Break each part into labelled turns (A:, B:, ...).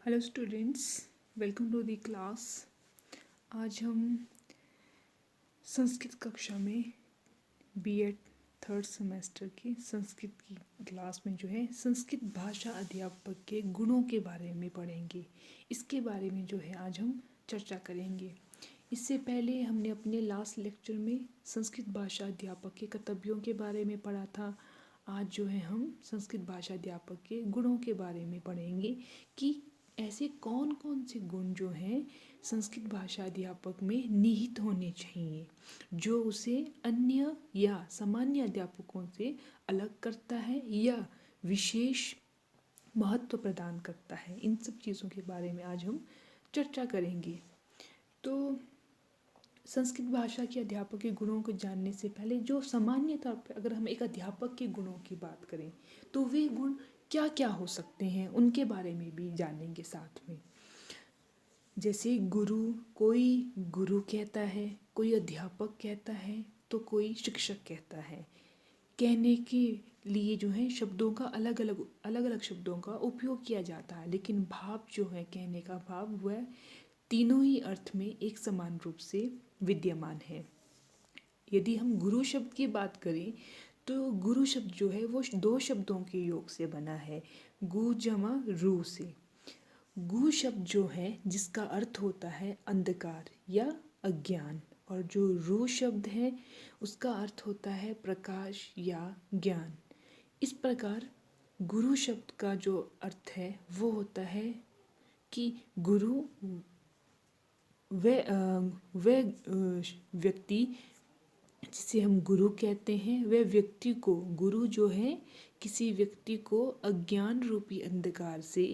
A: Hello students, welcome to the class. आज हम संस्कृत कक्षा में बीएड थर्ड सेमेस्टर की संस्कृत की क्लास में संस्कृत भाषा अध्यापक के गुणों के बारे में पढ़ेंगे। इसके बारे में आज हम चर्चा करेंगे। इससे पहले हमने अपने लास्ट लेक्चर में संस्कृत भाषा अध्यापक के कर्तव्यों के बारे में पढ़ा था। आज हम संस्कृत भाषा अध्यापक के गुणों के बारे में पढ़ेंगे कि ऐसे कौन कौन से गुण संस्कृत भाषा अध्यापक में निहित होने चाहिए, जो उसे अन्य या सामान्य अध्यापकों से अलग करता है या विशेष महत्व प्रदान करता है। इन सब चीज़ों के बारे में आज हम चर्चा करेंगे। तो संस्कृत भाषा के अध्यापक के गुणों को जानने से पहले जो सामान्य तौर पर अगर हम एक अध्यापक के गुणों की बात करें तो वे गुण क्या क्या हो सकते हैं, उनके बारे में भी जानेंगे साथ में। जैसे गुरु, कोई गुरु कहता है, कोई अध्यापक कहता है, तो कोई शिक्षक कहता है। कहने के लिए शब्दों का अलग अलग शब्दों का उपयोग किया जाता है, लेकिन भाव कहने का भाव वह तीनों ही अर्थ में एक समान रूप से विद्यमान है। यदि हम गुरु शब्द की बात करें तो गुरु शब्द वो दो शब्दों के योग से बना है, गु जमा रू से। गु शब्द जिसका अर्थ होता है अंधकार या अज्ञान, और जो रू शब्द है उसका अर्थ होता है प्रकाश या ज्ञान। इस प्रकार गुरु शब्द का जो अर्थ है वो होता है कि गुरु वह व्यक्ति जिसे हम गुरु कहते हैं, वह व्यक्ति को, गुरु किसी व्यक्ति को अज्ञान रूपी अंधकार से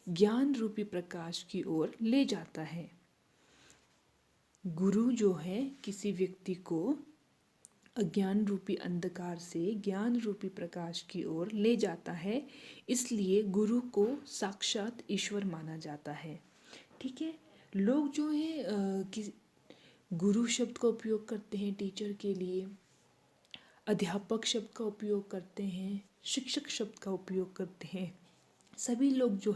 A: ज्ञान रूपी प्रकाश की ओर ले जाता है। गुरु किसी व्यक्ति को अज्ञान रूपी अंधकार से ज्ञान रूपी प्रकाश की ओर ले जाता है, इसलिए गुरु को साक्षात ईश्वर माना जाता है। ठीक है। लोग गुरु शब्द का उपयोग करते हैं टीचर के लिए, अध्यापक शब्द का उपयोग करते हैं, शिक्षक शब्द का उपयोग करते हैं। सभी लोग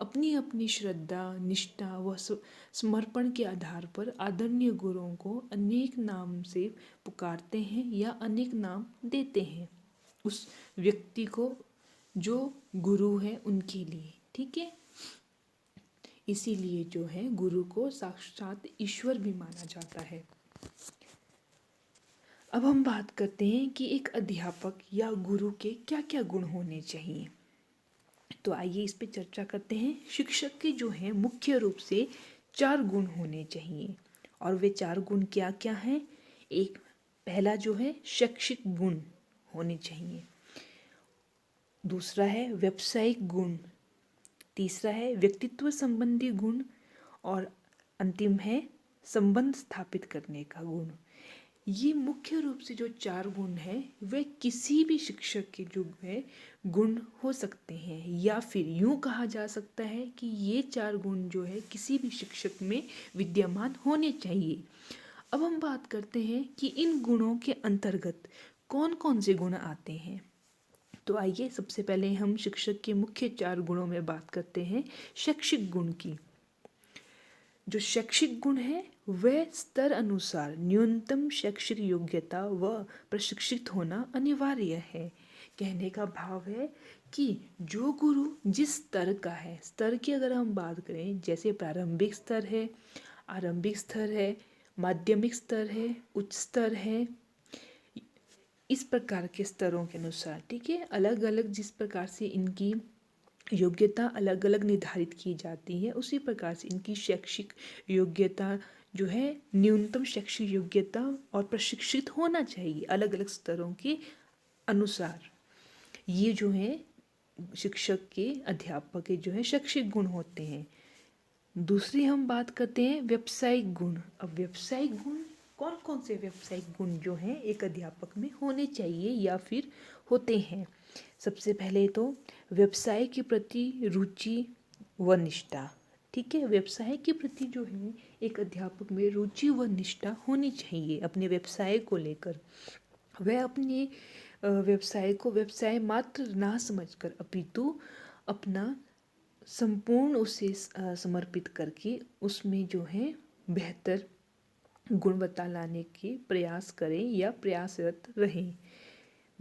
A: अपनी अपनी श्रद्धा, निष्ठा व समर्पण के आधार पर आदरणीय गुरुओं को अनेक नाम से पुकारते हैं या अनेक नाम देते हैं उस व्यक्ति को जो गुरु है उनके लिए। ठीक है। इसीलिए गुरु को साक्षात ईश्वर भी माना जाता है। अब हम बात करते हैं कि एक अध्यापक या गुरु के क्या क्या गुण होने चाहिए। तो आइए इस पे चर्चा करते हैं। शिक्षक के मुख्य रूप से 4 गुण होने चाहिए, और वे 4 गुण क्या क्या हैं। एक पहला शैक्षिक गुण होने चाहिए, दूसरा है व्यावसायिक गुण, तीसरा है व्यक्तित्व संबंधी गुण, और अंतिम है संबंध स्थापित करने का गुण। ये मुख्य रूप से जो 4 गुण हैं वे किसी भी शिक्षक के गुण हो सकते हैं, या फिर यूँ कहा जा सकता है कि ये 4 गुण किसी भी शिक्षक में विद्यमान होने चाहिए। अब हम बात करते हैं कि इन गुणों के अंतर्गत कौन कौन से गुण आते हैं। तो आइए सबसे पहले हम शिक्षक के मुख्य 4 गुणों में बात करते हैं शैक्षिक गुण की। जो शैक्षिक गुण है वह स्तर अनुसार न्यूनतम शैक्षिक योग्यता व प्रशिक्षित होना अनिवार्य है। कहने का भाव है कि जो गुरु जिस स्तर का है, स्तर की अगर हम बात करें, जैसे प्रारंभिक स्तर है, आरंभिक स्तर है, माध्यमिक स्तर है, उच्च स्तर है, इस प्रकार के स्तरों के अनुसार, ठीक है, अलग अलग जिस प्रकार से इनकी योग्यता अलग अलग निर्धारित की जाती है, उसी प्रकार से इनकी शैक्षिक योग्यता न्यूनतम शैक्षिक योग्यता और प्रशिक्षित होना चाहिए अलग अलग स्तरों के अनुसार। ये शिक्षक के, अध्यापक के शैक्षिक गुण होते हैं। दूसरी हम बात करते हैं व्यावसायिक गुण। अब व्यावसायिक गुण कौन कौन से व्यावसायिक गुण एक अध्यापक में होने चाहिए या फिर होते हैं। सबसे पहले तो व्यवसाय के प्रति रुचि व निष्ठा। ठीक है। व्यवसाय के प्रति एक अध्यापक में रुचि व निष्ठा होनी चाहिए अपने व्यवसाय को लेकर। वह अपने व्यवसाय को व्यवसाय मात्र ना समझकर अपितु अपना संपूर्ण उसे समर्पित करके उसमें जो है बेहतर गुणवत्ता लाने के प्रयास करें या प्रयासरत रहें।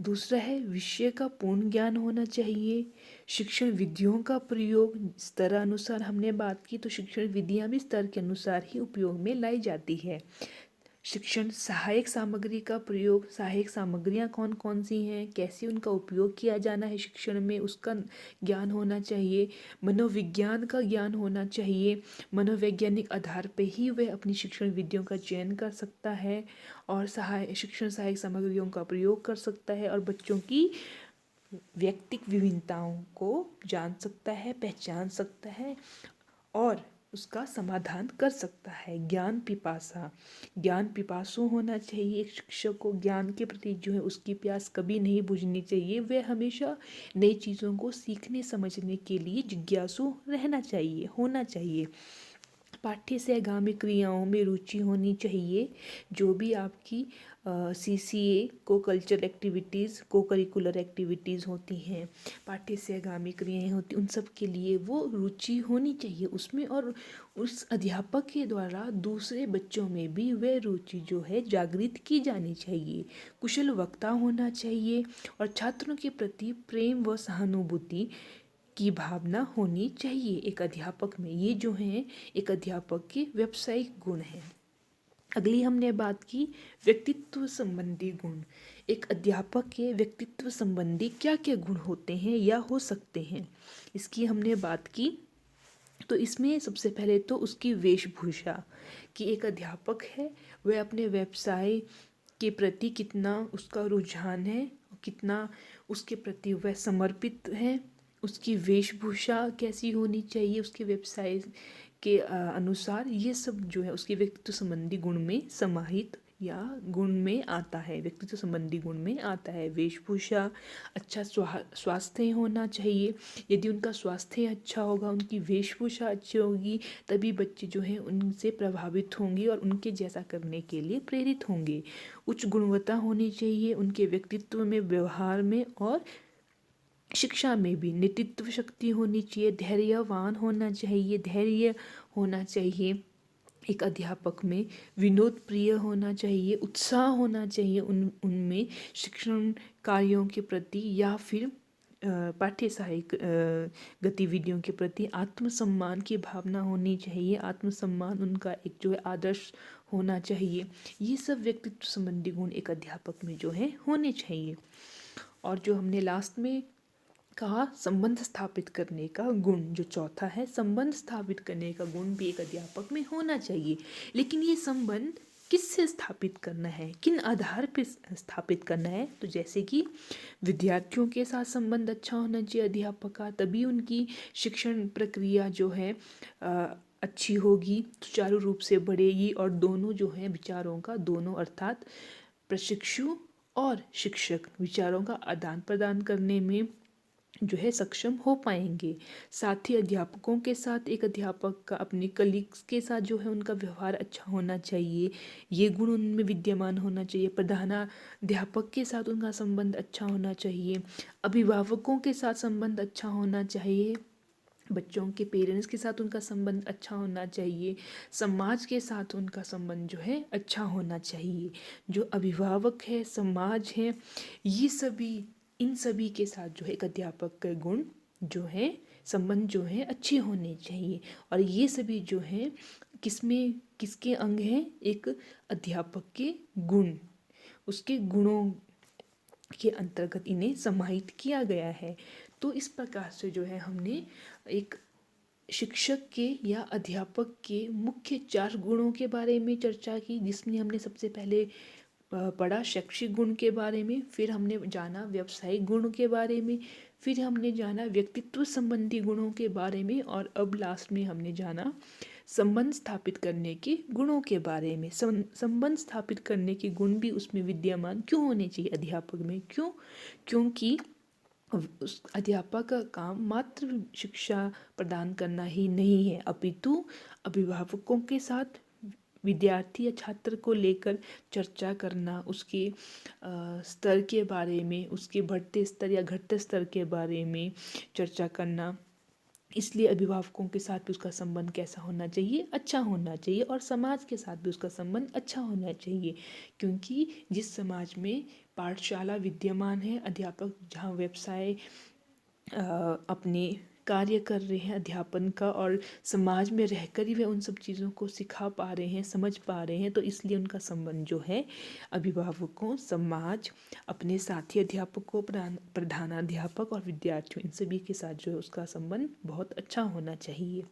A: दूसरा है विषय का पूर्ण ज्ञान होना चाहिए। शिक्षण विधियों का प्रयोग स्तर अनुसार हमने बात की, तो शिक्षण विधियां भी स्तर के अनुसार ही उपयोग में लाई जाती है। शिक्षण सहायक सामग्री का प्रयोग, सहायक सामग्रियां कौन कौन सी हैं, कैसे उनका उपयोग किया जाना है शिक्षण में, उसका ज्ञान होना चाहिए। मनोविज्ञान का ज्ञान होना चाहिए। मनोवैज्ञानिक आधार पे ही वह अपनी शिक्षण विधियों का चयन कर सकता है और शिक्षण सहायक सामग्रियों का प्रयोग कर सकता है और बच्चों की व्यक्तिक विभिन्नताओं को जान सकता है, पहचान सकता है और उसका समाधान कर सकता है। ज्ञान पिपासा, ज्ञान पिपासु होना चाहिए। एक शिक्षक को ज्ञान के प्रति जो है उसकी प्यास कभी नहीं बुझनी चाहिए। वह हमेशा नई चीज़ों को सीखने समझने के लिए जिज्ञासु रहना चाहिए, होना चाहिए। पाठ्य से आगामी क्रियाओं में रुचि होनी चाहिए। जो भी आपकी CCA को कल्चर एक्टिविटीज़, को करिकुलर एक्टिविटीज़ होती हैं, पाठ्य से आगामी क्रियाएँ होती, उन सब के लिए वो रुचि होनी चाहिए उसमें और उस अध्यापक के द्वारा दूसरे बच्चों में भी वह रुचि जो है जागृत की जानी चाहिए। कुशल वक्ता होना चाहिए और छात्रों के प्रति प्रेम व सहानुभूति की भावना होनी चाहिए एक अध्यापक में। ये जो हैं एक अध्यापक के व्यावसायिक गुण हैं। अगली हमने बात की व्यक्तित्व संबंधी गुण। एक अध्यापक के व्यक्तित्व संबंधी क्या क्या गुण होते हैं या हो सकते हैं, इसकी हमने बात की। तो इसमें सबसे पहले तो उसकी वेशभूषा, कि एक अध्यापक है वह अपने व्यवसाय के प्रति कितना उसका रुझान है, कितना उसके प्रति वह समर्पित है। उसकी वेशभूषा कैसी होनी चाहिए उसके व्यवसाय के अनुसार, ये सब जो है उसके व्यक्तित्व संबंधी गुण में समाहित या गुण में आता है, व्यक्तित्व संबंधी गुण में आता है। वेशभूषा, अच्छा स्वास्थ्य होना चाहिए। यदि उनका स्वास्थ्य अच्छा होगा, उनकी वेशभूषा अच्छी होगी, तभी बच्चे जो हैं उनसे प्रभावित होंगे और उनके जैसा करने के लिए प्रेरित होंगे। उच्च गुणवत्ता होनी चाहिए उनके व्यक्तित्व में, व्यवहार में और शिक्षा में भी। नेतृत्व शक्ति होनी चाहिए। धैर्यवान होना चाहिए, धैर्य होना चाहिए एक अध्यापक में। विनोद प्रिय होना चाहिए, उत्साह होना चाहिए उनमें शिक्षण कार्यों के प्रति या फिर पाठ्य सहायक गतिविधियों के प्रति। आत्मसम्मान की भावना होनी चाहिए, आत्मसम्मान उनका एक जो है आदर्श होना चाहिए। ये सब व्यक्तित्व संबंधी गुण एक अध्यापक में जो है होने चाहिए। और जो हमने लास्ट में कहा संबंध स्थापित करने का गुण, जो चौथा है, संबंध स्थापित करने का गुण भी एक अध्यापक में होना चाहिए। लेकिन ये संबंध किससे स्थापित करना है, किन आधार पर स्थापित करना है, तो जैसे कि विद्यार्थियों के साथ संबंध अच्छा होना चाहिए अध्यापक का, तभी उनकी शिक्षण प्रक्रिया जो है अच्छी होगी, सुचारू रूप से बढ़ेगी और दोनों जो है विचारों का, दोनों अर्थात प्रशिक्षु और शिक्षक विचारों का आदान प्रदान करने में जो है सक्षम हो पाएंगे। साथ ही अध्यापकों के साथ एक अध्यापक का अपने कलीग्स के साथ जो है उनका व्यवहार अच्छा होना चाहिए, ये गुण उनमें विद्यमान होना चाहिए। प्रधानाध्यापक के साथ उनका संबंध अच्छा होना चाहिए। अभिभावकों के साथ संबंध अच्छा होना चाहिए। बच्चों के पेरेंट्स के साथ उनका संबंध अच्छा होना चाहिए। समाज के साथ उनका संबंध जो है अच्छा होना चाहिए। जो अभिभावक है, समाज है, ये सभी, इन सभी के साथ जो है एक अध्यापक के गुण जो है, संबंध जो है अच्छे होने चाहिए। और ये सभी जो है किसमें, किसके अंग हैं, एक अध्यापक के गुण, उसके गुणों के अंतर्गत इन्हें समाहित किया गया है। तो इस प्रकार से जो है हमने एक शिक्षक के या अध्यापक के मुख्य 4 गुणों के बारे में चर्चा की, जिसमें हमने सबसे पहले पढ़ा शैक्षिक गुण के बारे में, फिर हमने जाना व्यावसायिक गुण के बारे में, फिर हमने जाना व्यक्तित्व संबंधी गुणों के बारे में और अब लास्ट में हमने जाना संबंध स्थापित करने के गुणों के बारे में। संबंध स्थापित करने के गुण भी उसमें विद्यमान क्यों होने चाहिए अध्यापक में, क्यों, क्योंकि उस अध्यापक का काम मात्र शिक्षा प्रदान करना ही नहीं है, अपितु अभिभावकों के साथ विद्यार्थी या छात्र को लेकर चर्चा करना, उसके स्तर के बारे में, उसके बढ़ते स्तर या घटते स्तर के बारे में चर्चा करना, इसलिए अभिभावकों के साथ भी उसका संबंध कैसा होना चाहिए, अच्छा होना चाहिए, और समाज के साथ भी उसका संबंध अच्छा होना चाहिए। क्योंकि जिस समाज में पाठशाला विद्यमान है, अध्यापक जहाँ व्यवसाय अपने कार्य कर रहे हैं अध्यापन का, और समाज में रहकर ही वे उन सब चीज़ों को सिखा पा रहे हैं, समझ पा रहे हैं, तो इसलिए उनका संबंध जो है अभिभावकों, समाज, अपने साथी अध्यापकों, प्रधानाध्यापक और विद्यार्थियों, इन सभी के साथ जो है उसका संबंध बहुत अच्छा होना चाहिए।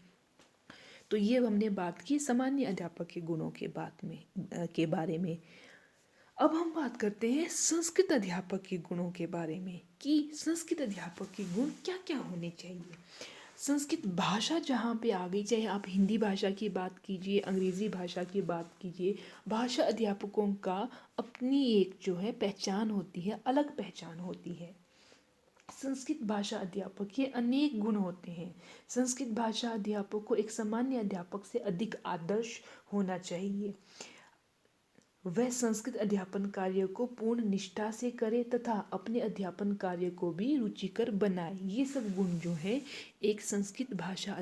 A: तो ये हमने बात की सामान्य अध्यापक के गुणों के बारे में। अब हम बात करते हैं संस्कृत अध्यापक के गुणों के बारे में कि संस्कृत अध्यापक के गुण क्या क्या होने चाहिए। संस्कृत भाषा जहाँ पे आ गई, चाहे आप हिंदी भाषा की बात कीजिए, अंग्रेज़ी भाषा की बात कीजिए, भाषा अध्यापकों का अपनी एक जो है पहचान होती है, अलग पहचान होती है। संस्कृत भाषा अध्यापक के अनेक गुण होते हैं। संस्कृत भाषा अध्यापक को एक सामान्य अध्यापक से अधिक आदर्श होना चाहिए। वह संस्कृत अध्यापन कार्य को पूर्ण निष्ठा से करे तथा अपने अध्यापन कार्य को भी रुचिकर बनाए। ये सब गुण जो है एक संस्कृत भाषा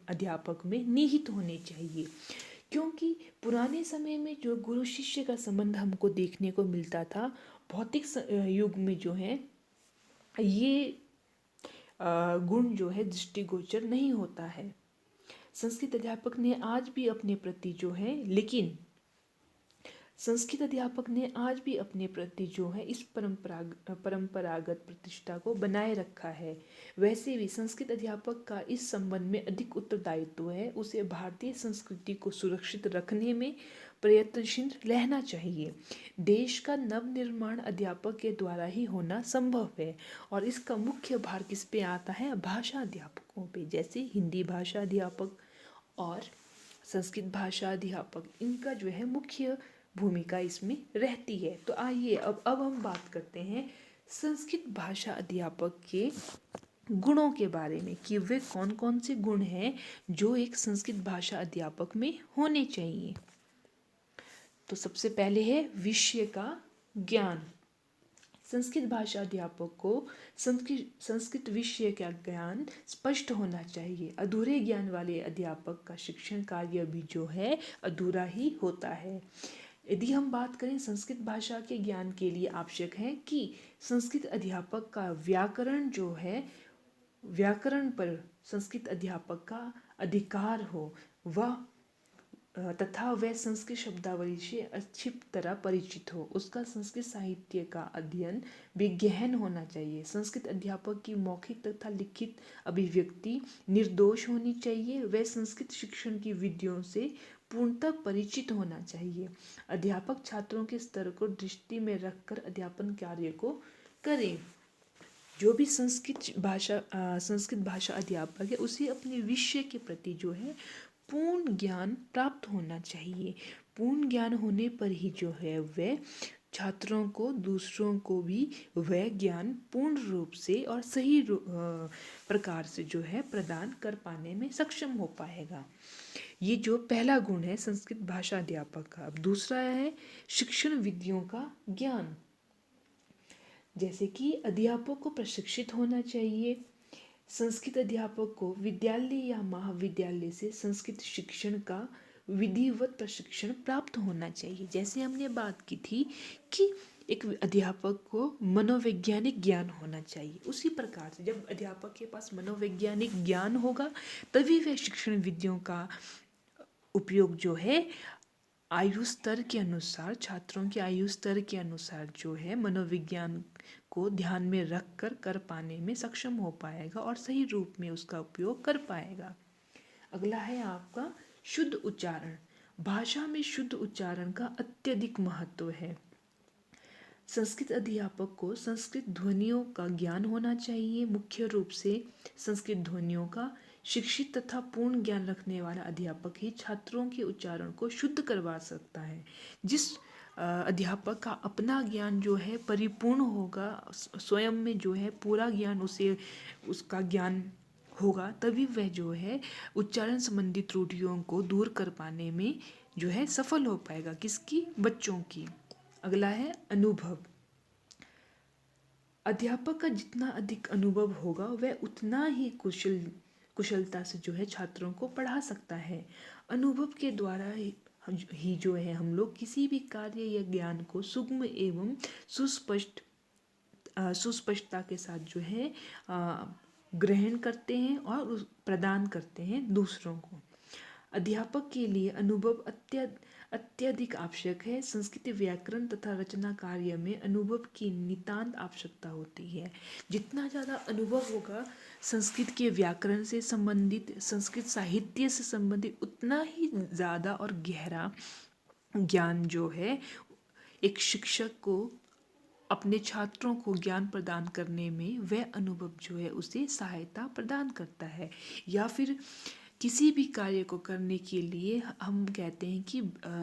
A: अध्यापक में निहित होने चाहिए। क्योंकि पुराने समय में जो गुरु शिष्य का संबंध हमको देखने को मिलता था, भौतिक युग में जो है ये गुण जो है दृष्टिगोचर नहीं होता है। संस्कृत अध्यापक ने आज भी अपने प्रति जो है लेकिन संस्कृत अध्यापक ने आज भी अपने प्रति जो है इस परंपरागत प्रतिष्ठा को बनाए रखा है। वैसे भी संस्कृत अध्यापक का इस संबंध में अधिक उत्तरदायित्व है। उसे भारतीय संस्कृति को सुरक्षित रखने में प्रयत्नशील रहना चाहिए। देश का नवनिर्माण अध्यापक के द्वारा ही होना संभव है, और इसका मुख्य भार किस पे आता है, भाषा अध्यापकों पे, जैसे हिंदी भाषा अध्यापक और संस्कृत भाषा अध्यापक, इनका जो है मुख्य भूमिका इसमें रहती है। तो आइए अब हम बात करते हैं संस्कृत भाषा अध्यापक के गुणों के बारे में कि वे कौन कौन से गुण हैं जो एक संस्कृत भाषा अध्यापक में होने चाहिए। तो सबसे पहले है विषय का ज्ञान। संस्कृत भाषा अध्यापक को संस्कृत विषय का ज्ञान स्पष्ट होना चाहिए। अधूरे ज्ञान वाले अध्यापक का शिक्षण कार्य भी जो है अधूरा ही होता है। यदि हम बात करें संस्कृत भाषा के ज्ञान के लिए आवश्यक है कि संस्कृत अध्यापक का व्याकरण जो है, व्याकरण पर संस्कृत अध्यापक का अधिकार हो, वह तथा वह संस्कृत शब्दावली से अच्छी तरह परिचित हो। उसका संस्कृत साहित्य का अध्ययन भी गहन होना चाहिए। संस्कृत अध्यापक की मौखिक तथा लिखित अभिव्यक्ति निर्दोष होनी चाहिए। वह संस्कृत शिक्षण की विधियों से पूर्णतः परिचित होना चाहिए। अध्यापक छात्रों के स्तर को दृष्टि में रखकर अध्यापन कार्य को करें। जो भी संस्कृत भाषा अध्यापक है उसे अपने विषय के प्रति जो है पूर्ण ज्ञान प्राप्त होना चाहिए। पूर्ण ज्ञान होने पर ही जो है वह छात्रों को, दूसरों को भी वह ज्ञान पूर्ण रूप से और सही प्रकार से जो है प्रदान कर पाने में सक्षम हो पाएगा। ये जो पहला गुण है संस्कृत भाषा अध्यापक का। अब दूसरा है शिक्षण विधियों का ज्ञान। जैसे कि अध्यापक को प्रशिक्षित होना चाहिए। संस्कृत अध्यापक को विद्यालय या महाविद्यालय से संस्कृत शिक्षण का विधिवत प्रशिक्षण प्राप्त होना चाहिए। जैसे हमने बात की थी कि एक अध्यापक को मनोवैज्ञानिक ज्ञान होना चाहिए, उसी प्रकार से जब अध्यापक के पास मनोवैज्ञानिक ज्ञान होगा तभी वह शिक्षण विधियों का उपयोग जो है आयु स्तर के अनुसार, छात्रों के आयु स्तर के अनुसार जो है मनोविज्ञान को ध्यान में रख कर पाने में सक्षम हो पाएगा और सही रूप में उसका उपयोग कर पाएगा। अगला है आपका शुद्ध उच्चारण। भाषा में शुद्ध उच्चारण का अत्यधिक महत्व है। संस्कृत अध्यापक को संस्कृत ध्वनियों का ज्ञान होना चाहिए। मुख्य रूप से संस्कृत ध्वनियों का शिक्षित तथा पूर्ण ज्ञान रखने वाला अध्यापक ही छात्रों के उच्चारण को शुद्ध करवा सकता है। जिस अध्यापक का अपना ज्ञान जो है परिपूर्ण होगा, स्वयं में जो है पूरा ज्ञान उसका ज्ञान होगा, तभी वह जो है उच्चारण संबंधी त्रुटियों को दूर कर पाने में जो है सफल हो पाएगा। किसकी? बच्चों की। अगला है अनुभव। अध्यापक का जितना अधिक अनुभव होगा वह उतना ही कुशल कुशलता से जो है छात्रों को पढ़ा सकता है। अनुभव के द्वारा ही जो है हम लोग किसी भी कार्य या ज्ञान को सुगम एवं सुस्पष्टता के साथ जो है ग्रहण करते हैं और प्रदान करते हैं दूसरों को। अध्यापक के लिए अनुभव अत्यधिक आवश्यक है। संस्कृत व्याकरण तथा रचना कार्य में अनुभव की नितांत आवश्यकता होती है। जितना ज़्यादा अनुभव होगा संस्कृत के व्याकरण से संबंधित, संस्कृत साहित्य से संबंधित, उतना ही ज़्यादा और गहरा ज्ञान जो है एक शिक्षक को अपने छात्रों को ज्ञान प्रदान करने में वह अनुभव जो है उसे सहायता प्रदान करता है। या फिर किसी भी कार्य को करने के लिए हम कहते हैं कि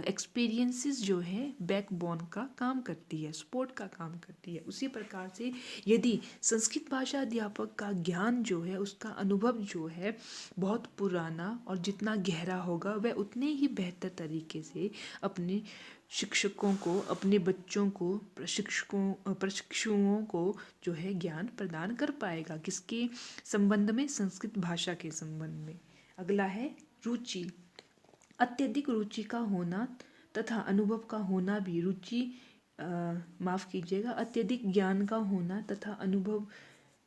A: एक्सपीरियंसेस जो है बैकबोन का काम करती है, सपोर्ट का काम करती है। उसी प्रकार से यदि संस्कृत भाषा अध्यापक का ज्ञान जो है, उसका अनुभव जो है बहुत पुराना और जितना गहरा होगा वह उतने ही बेहतर तरीके से अपने शिक्षकों को, अपने बच्चों को, प्रशिक्षुओं को जो है ज्ञान प्रदान कर पाएगा। किसके संबंध में? संस्कृत भाषा के संबंध में। अगला है रुचि। अत्यधिक रुचि का होना तथा अनुभव का होना भी माफ कीजिएगा, अत्यधिक ज्ञान का होना तथा अनुभव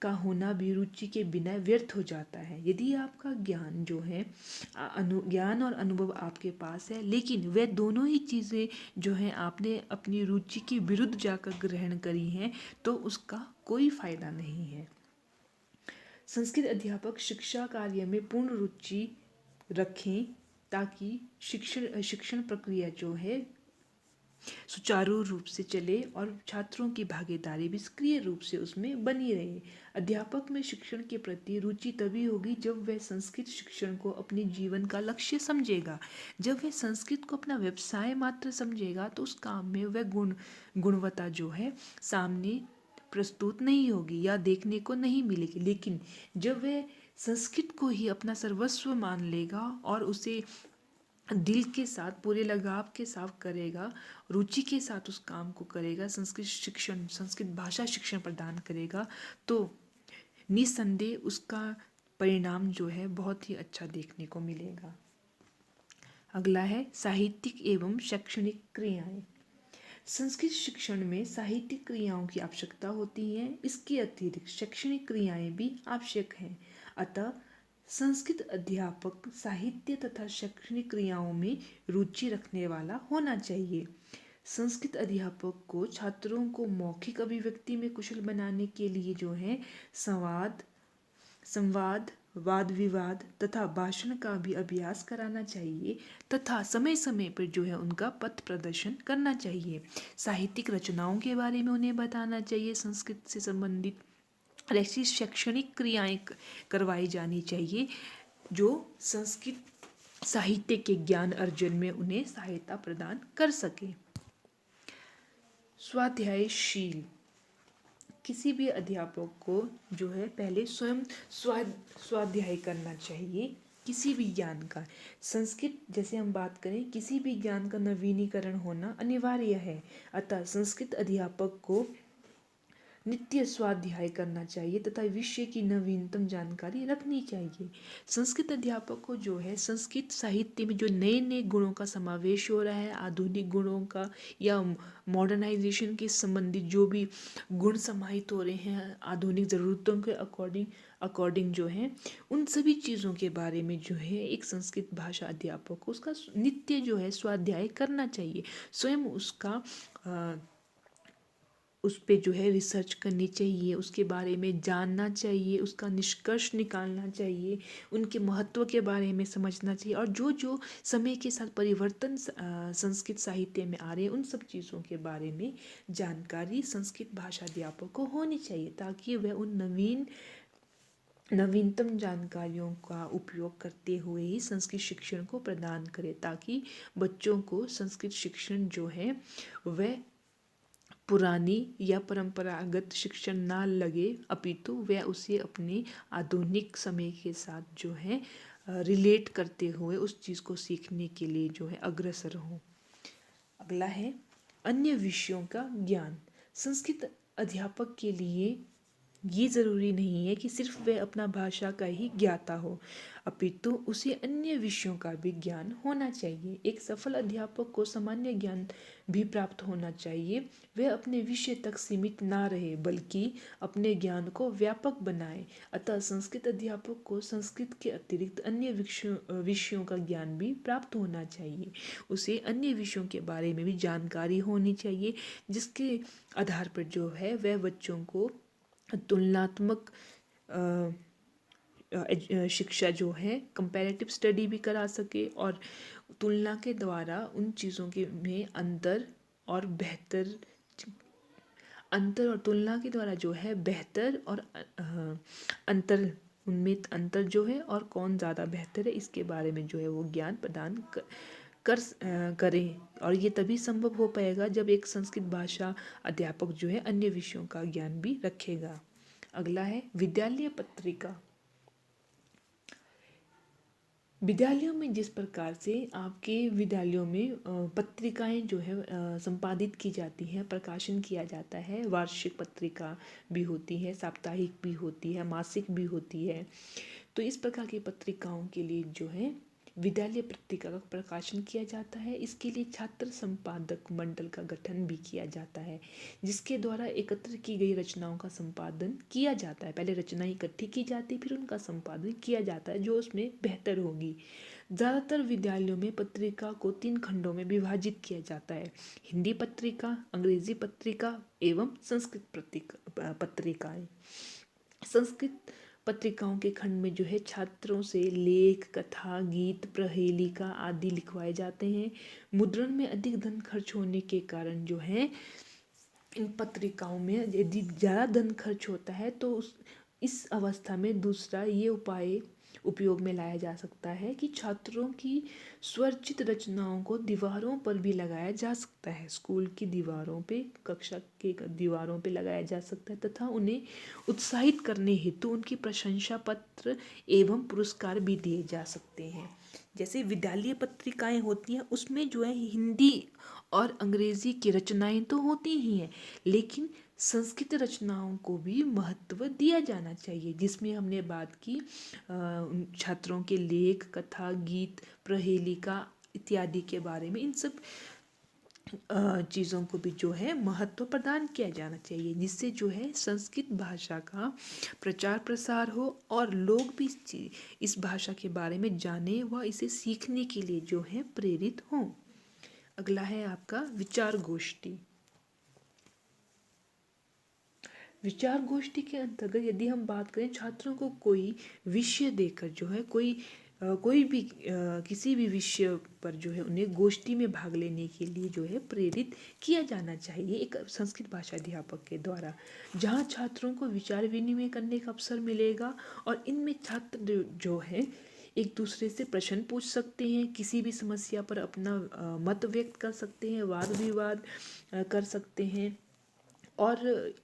A: का होना भी रुचि के बिना व्यर्थ हो जाता है। यदि आपका ज्ञान जो है ज्ञान और अनुभव आपके पास है, लेकिन वह दोनों ही चीज़ें जो हैं आपने अपनी रुचि के विरुद्ध जाकर ग्रहण करी हैं, तो उसका कोई फायदा नहीं है। संस्कृत अध्यापक शिक्षा कार्य में पूर्ण रुचि रखें ताकि शिक्षण प्रक्रिया जो है सुचारू रूप से चले और छात्रों की भागीदारी भी सक्रिय रूप से उसमें बनी रहे। अध्यापक में शिक्षण के प्रति रुचि तभी होगी जब वह संस्कृत शिक्षण को अपने जीवन का लक्ष्य समझेगा। जब वह संस्कृत को अपना व्यवसाय मात्र समझेगा तो उस काम में वह गुणवत्ता जो है सामने प्रस्तुत नहीं होगी या देखने को नहीं मिलेगी। लेकिन जब वह संस्कृत को ही अपना सर्वस्व मान लेगा और उसे दिल के साथ, पूरे लगाव के साथ करेगा, रुचि के साथ उस काम को करेगा, संस्कृत भाषा शिक्षण प्रदान करेगा, तो निस्संदेह उसका परिणाम जो है बहुत ही अच्छा देखने को मिलेगा। अगला है साहित्यिक एवं शैक्षणिक क्रियाएं। संस्कृत शिक्षण में साहित्यिक क्रियाओं की आवश्यकता होती है। इसके अतिरिक्त शैक्षणिक क्रियाएं भी आवश्यक हैं। अतः संस्कृत अध्यापक साहित्य तथा शैक्षणिक क्रियाओं में रुचि रखने वाला होना चाहिए। संस्कृत अध्यापक को छात्रों को मौखिक अभिव्यक्ति में कुशल बनाने के लिए जो है संवाद, वाद विवाद तथा भाषण का भी अभ्यास कराना चाहिए तथा समय समय पर जो है उनका पथ प्रदर्शन करना चाहिए। साहित्यिक रचनाओं के बारे में उन्हें बताना चाहिए संस्कृत से संबंधित। ऐसी शैक्षणिक क्रियाएं करवाई जानी चाहिए जो संस्कृत साहित्य के ज्ञान अर्जन में उन्हें सहायता प्रदान कर सके। स्वाध्यायशील। किसी भी अध्यापक को जो है पहले स्वयं स्वाध्याय करना चाहिए किसी भी ज्ञान का। संस्कृत जैसे हम बात करें, किसी भी ज्ञान का नवीनीकरण होना अनिवार्य है। अतः संस्कृत अध्यापक को नित्य स्वाध्याय करना चाहिए तथा विषय की नवीनतम जानकारी रखनी चाहिए। संस्कृत अध्यापक को जो है संस्कृत साहित्य में जो नए नए गुणों का समावेश हो रहा है, आधुनिक गुणों का या मॉडर्नाइजेशन के संबंधित जो भी गुण समाहित हो रहे हैं आधुनिक ज़रूरतों के अकॉर्डिंग जो है, उन सभी चीज़ों के बारे में जो है एक संस्कृत भाषा अध्यापक को उसका नित्य जो है स्वाध्याय करना चाहिए। स्वयं उसका उस पर जो है रिसर्च करनी चाहिए, उसके बारे में जानना चाहिए, उसका निष्कर्ष निकालना चाहिए, उनके महत्व के बारे में समझना चाहिए और जो जो समय के साथ परिवर्तन संस्कृत साहित्य में आ रहे हैं उन सब चीज़ों के बारे में जानकारी संस्कृत भाषा अध्यापक को होनी चाहिए ताकि वह उन नवीनतम जानकारियों का उपयोग करते हुए ही संस्कृत शिक्षण को प्रदान करे ताकि बच्चों को संस्कृत शिक्षण जो है वह पुरानी या परंपरागत शिक्षण ना लगे, अपितु वह उसे अपने आधुनिक समय के साथ जो है रिलेट करते हुए उस चीज़ को सीखने के लिए जो है अग्रसर हो। अगला है अन्य विषयों का ज्ञान। संस्कृत अध्यापक के लिए ये ज़रूरी नहीं है कि सिर्फ वह अपना भाषा का ही ज्ञाता हो, अपितु उसे अन्य विषयों का भी ज्ञान होना चाहिए। एक सफल अध्यापक को सामान्य ज्ञान भी प्राप्त होना चाहिए। वह अपने विषय तक सीमित ना रहे बल्कि अपने ज्ञान को व्यापक बनाए। अतः संस्कृत अध्यापक को संस्कृत के अतिरिक्त अन्य विषयों का ज्ञान भी प्राप्त होना चाहिए। उसे अन्य विषयों के बारे में भी जानकारी होनी चाहिए, जिसके आधार पर जो है वह बच्चों को तुलनात्मक शिक्षा जो है कंपैरेटिव स्टडी भी करा सके और तुलना के द्वारा उन चीज़ों के में अंतर और तुलना के द्वारा जो है बेहतर और अंतर, उनमें अंतर जो है और कौन ज़्यादा बेहतर है इसके बारे में जो है वो ज्ञान प्रदान करें। और ये तभी संभव हो पाएगा जब एक संस्कृत भाषा अध्यापक जो है अन्य विषयों का ज्ञान भी रखेगा। अगला है विद्यालय पत्रिका। विद्यालयों में जिस प्रकार से आपके विद्यालयों में पत्रिकाएं जो है संपादित की जाती हैं, प्रकाशन किया जाता है, वार्षिक पत्रिका भी होती है, साप्ताहिक भी होती है, मासिक भी होती है। तो इस प्रकार की पत्रिकाओं के लिए जो है विद्यालय पत्रिका का प्रकाशन किया जाता है। इसके लिए छात्र संपादक मंडल का गठन भी किया जाता है, जिसके द्वारा एकत्र की गई रचनाओं का संपादन किया जाता है। पहले रचनाएं इकट्ठी की जाती है, फिर उनका संपादन किया जाता है जो उसमें बेहतर होगी। ज़्यादातर विद्यालयों में पत्रिका को 3 खंडों में विभाजित किया जाता है: हिंदी पत्रिका, अंग्रेजी पत्रिका एवं संस्कृत पत्रिकाएं। संस्कृत पत्रिकाओं के खंड में जो है छात्रों से लेख, कथा, गीत, प्रहेलिका आदि लिखवाए जाते हैं। मुद्रण में अधिक धन खर्च होने के कारण जो है इन पत्रिकाओं में यदि ज़्यादा धन खर्च होता है तो इस अवस्था में दूसरा ये उपाय उपयोग में लाया जा सकता है कि छात्रों की स्वरचित रचनाओं को दीवारों पर भी लगाया जा सकता है। स्कूल की दीवारों पे, कक्षा के दीवारों पे लगाया जा सकता है तथा उन्हें उत्साहित करने हेतु उनकी प्रशंसा पत्र एवं पुरस्कार भी दिए जा सकते हैं। जैसे विद्यालय पत्रिकाएं होती हैं उसमें जो है हिंदी और अंग्रेजी की रचनाएं तो होती ही हैं, लेकिन संस्कृत रचनाओं को भी महत्व दिया जाना चाहिए, जिसमें हमने बात की छात्रों के लेख, कथा, गीत, प्रहेलिका इत्यादि के बारे में। इन सब चीज़ों को भी जो है महत्व प्रदान किया जाना चाहिए, जिससे जो है संस्कृत भाषा का प्रचार प्रसार हो और लोग भी इस भाषा के बारे में जाने व इसे सीखने के लिए जो है प्रेरित हों। अगला है आपका विचार गोष्ठी। विचार गोष्ठी के अंतर्गत यदि हम बात करें, छात्रों को कोई विषय देकर जो है कोई भी किसी भी विषय पर जो है उन्हें गोष्ठी में भाग लेने के लिए जो है प्रेरित किया जाना चाहिए एक संस्कृत भाषा अध्यापक के द्वारा, जहां छात्रों को विचार विनिमय करने का अवसर मिलेगा और इनमें छात्र जो है एक दूसरे से प्रश्न पूछ सकते हैं, किसी भी समस्या पर अपना मत व्यक्त कर सकते हैं, वाद विवाद कर सकते हैं और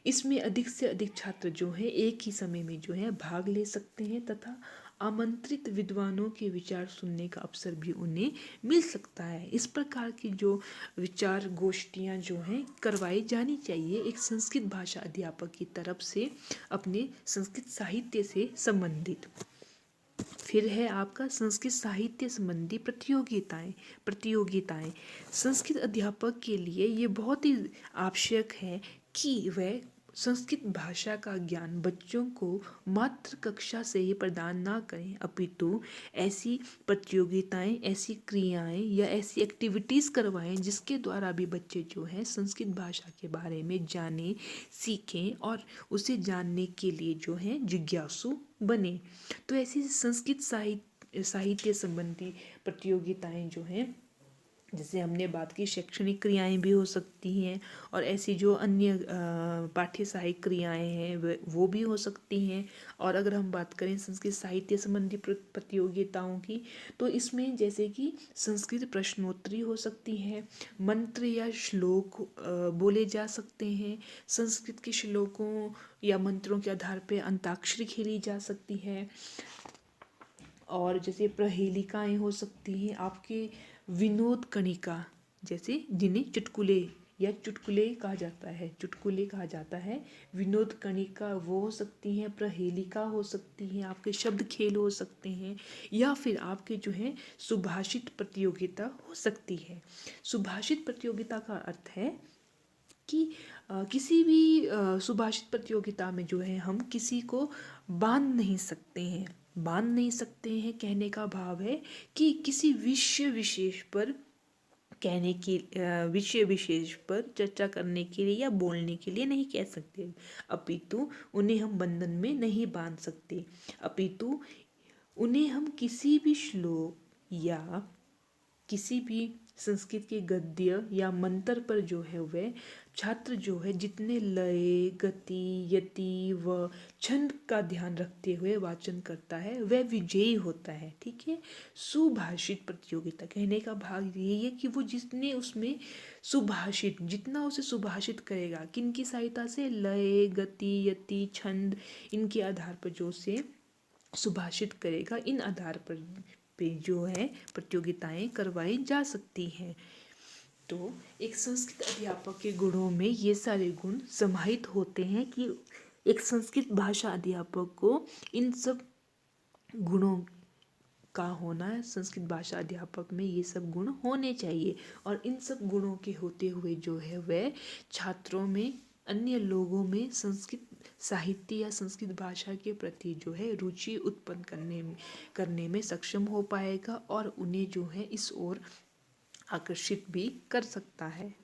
A: इसमें अधिक से अधिक छात्र जो हैं एक ही समय में जो है भाग ले सकते हैं तथा आमंत्रित विद्वानों के विचार सुनने का अवसर भी उन्हें मिल सकता है। इस प्रकार की जो विचार गोष्ठियाँ जो हैं करवाई जानी चाहिए एक संस्कृत भाषा अध्यापक की तरफ से अपने संस्कृत साहित्य से संबंधित। फिर है आपका संस्कृत साहित्य संबंधी प्रतियोगिताएं। संस्कृत अध्यापक के लिए ये बहुत ही आवश्यक है कि वह संस्कृत भाषा का ज्ञान बच्चों को मात्र कक्षा से ही प्रदान ना करें, अपितु ऐसी प्रतियोगिताएं, ऐसी क्रियाएं या ऐसी एक्टिविटीज़ करवाएं जिसके द्वारा भी बच्चे जो हैं संस्कृत भाषा के बारे में जानें, सीखें और उसे जानने के लिए जो है जिज्ञासु बने। तो ऐसी संस्कृत साहित्य संबंधी प्रतियोगिताएं जो हैं, जैसे हमने बात की शैक्षणिक क्रियाएं भी हो सकती हैं और ऐसी जो अन्य पाठ्य सहायक क्रियाएं हैं वो भी हो सकती हैं। और अगर हम बात करें संस्कृत साहित्य संबंधी प्रतियोगिताओं की, तो इसमें जैसे कि संस्कृत प्रश्नोत्तरी हो सकती है, मंत्र या श्लोक बोले जा सकते हैं, संस्कृत के श्लोकों या मंत्रों के आधार पर अंताक्षरी खेली जा सकती है और जैसे प्रहेलिकाएं हो सकती हैं, आपके विनोद कणिका जैसे जिन्हें चुटकुले या चुटकुले कहा जाता है, चुटकुले कहा जाता है। विनोद कणिका वो हो सकती हैं, प्रहेलिका हो सकती हैं, आपके शब्द खेल हो सकते हैं, या फिर आपके जो है सुभाषित प्रतियोगिता हो सकती है। सुभाषित प्रतियोगिता का अर्थ है कि किसी भी सुभाषित प्रतियोगिता में जो है हम किसी को बांध नहीं सकते हैं। बांध नहीं सकते हैं कहने का भाव है कि किसी विषय विशेष पर कहने की विषय विशेष पर चर्चा करने के लिए या बोलने के लिए नहीं कह सकते, अपितु उन्हें हम बंधन में नहीं बांध सकते, अपितु उन्हें हम किसी भी श्लोक या किसी भी संस्कृत के गद्य या मंत्र पर जो है वह छात्र जो है जितने लय, गति, यति व छंद का ध्यान रखते हुए वाचन करता है वह विजयी होता है। ठीक है। सुभाषित प्रतियोगिता कहने का भाग यही है कि वो जितने उसमें सुभाषित, जितना उसे सुभाषित करेगा, किन की सहायता से, लय, गति, यति, छंद, इनके आधार पर जो उसे सुभाषित करेगा, इन आधार पर पे जो है प्रतियोगिताएं करवाई जा सकती हैं। तो एक संस्कृत अध्यापक के गुणों में ये सारे गुण समाहित होते हैं कि एक संस्कृत भाषा अध्यापक को इन सब गुणों का होना, संस्कृत भाषा अध्यापक में ये सब गुण होने चाहिए। और इन सब गुणों के होते हुए जो है वह छात्रों में, अन्य लोगों में संस्कृत साहित्य या संस्कृत भाषा के प्रति जो है रुचि उत्पन्न करने में सक्षम हो पाएगा और उन्हें जो है इस ओर आकर्षित भी कर सकता है।